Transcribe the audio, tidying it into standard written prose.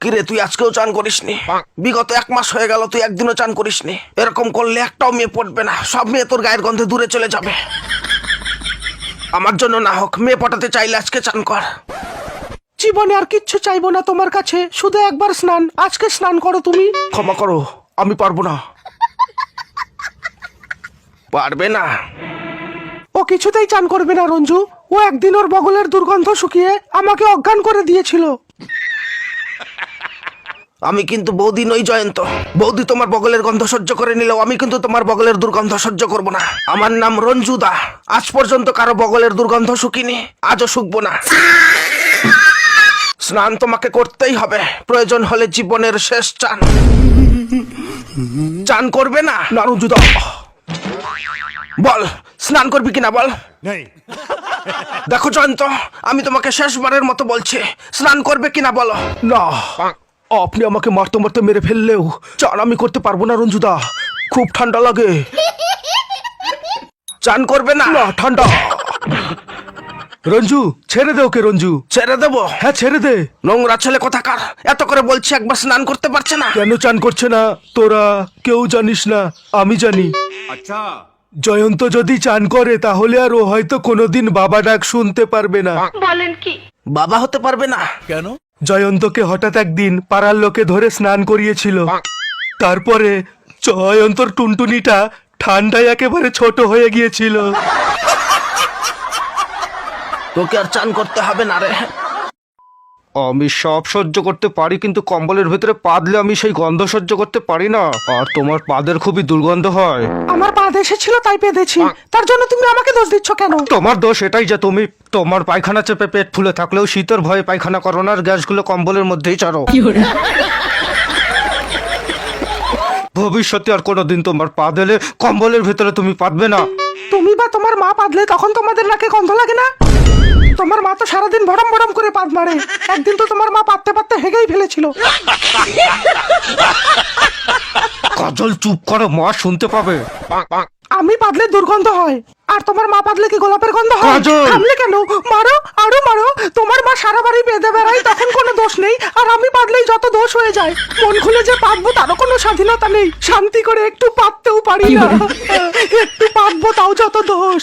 কিরে তুই আজকেও চান করিসনি? বিগত 1 মাস হয়ে গেল তুই একদিনও চান করিসনি। এরকম করলে একটাও মেয়ে পটবে না, সব মেয়ে তোর গায়ের গন্ধে দূরে চলে যাবে। আমার জন্য না হোক, মেয়ে পটাতে চাইলে আজকে চান কর। জীবনে আর কিচ্ছু চাইবো না তোমার কাছে, শুধু একবার স্নান। আজকে স্নান করো তুমি। ক্ষমা করো, আমি পারবো না। পারবে না? ও কিছুতেই চান করবে না রঞ্জু। ও একদিন ওর বগলের দুর্গন্ধ শুকিয়ে আমাকে অজ্ঞান করে দিয়েছিল। আমি কিন্তু বৌদি নই জয়ন্ত। বৌদি তোমার বগলের গন্ধ সহ্য করে নিলেও আমি কিন্তু তোমার বগলের দুর্গন্ধ সহ্য করব না। আমার নাম রঞ্জুদা। আজ পর্যন্ত কারো বগলের দুর্গন্ধ শুকিনি, আজও শুকবো না। স্নান তোমাকে করতেই হবে, প্রয়োজন হলে জীবনের শেষ চান। চান করবে না? না রঞ্জুদা। বল, স্নান করবি কিনা বল। দেখো জয়ন্ত, আমি তোমাকে শেষবারের মতো বলছি, স্নান করবে কিনা বলো। না, আপনি আমাকে মারতে মারতে মেরে ফেললেও চান আমি করতে পারবো না রঞ্জুদা। খুব ঠান্ডা লাগে। চান করবে না? না, ঠান্ডা। রঞ্জু ছেড়ে দে ওকে। রঞ্জু ছেড়ে দেবো? হ্যাঁ ছেড়ে দে। নোংরা ছেলে কোথাকার, এত করে বলছি একবার স্নান করতে পারছে না। কেন চান করছে না তোরা কেউ জানিস না, আমি জানি। अच्छा জয়ন্ত যদি চান করে তাহলে আর ও হয়তো কোনোদিন বাবা ডাক শুনতে পারবে না। বাবা হতে পারবে না? কেন? জয়ন্তকে হঠাৎ একদিন পাড়ার লোকে ধরে স্নান করিয়েছিল। তারপরে জয়ন্তর টুনটুনিটা ঠান্ডায় একেবারে ছোট হয়ে গিয়েছিল। তোকে আর চান করতে হবে না রে। আমি সব সহ্য করতে পারি, কিন্তু কম্বলের ভেতরে পা দিলে আমি সেই গন্ধ সহ্য করতে পারি না। আর তোমার পাদের খুবই দুর্গন্ধ হয়। আমার পা এসেছিল তাই পেয়েছি, তার জন্য তুমি আমাকে দোষ দিচ্ছ কেন? তোমার দোষ এটাই যে তুমি তোমার পায়খানা চেপে পেট ফুলে থাকলেও শীতের ভয়ে পায়খানা করো না, আর গ্যাসগুলো কম্বলের মধ্যেই ছাড়ো। ভবিষ্যতে আর কোনোদিন তোমার পা দিলে কম্বলের ভেতরে তুমি পাতবে না। তুমি বা তোমার মা পাদলে তখন তোমাদের নাকে গন্ধ লাগে না? তোমার মা তো সারাদিন ভরম ভরম করে পাদ মারে। একদিন তো তোমার মা পাততে পাততে হেগেই ফেলেছিল। কাজল চুপ করো, মা শুনতে পাবে। আমি পাদলে দুর্গন্ধ হয়, আর তোমার মা পাদলে কি গোলাপের গন্ধ হয়? কাজল! থামলে কেন? মারো, আরো মারো। তোমার মা সারা বাড়ি বেঁধে বেড়ায়, তখন কোনো দোষ নেই, আর আমি পাদলেই যত দোষ হয়ে যায়। মন খুলে যে পাতবো তারও কোনো স্বাধীনতা নেই। শান্তি করে একটু পাততেও পারি না। একটু পাতবো তাও যত দোষ।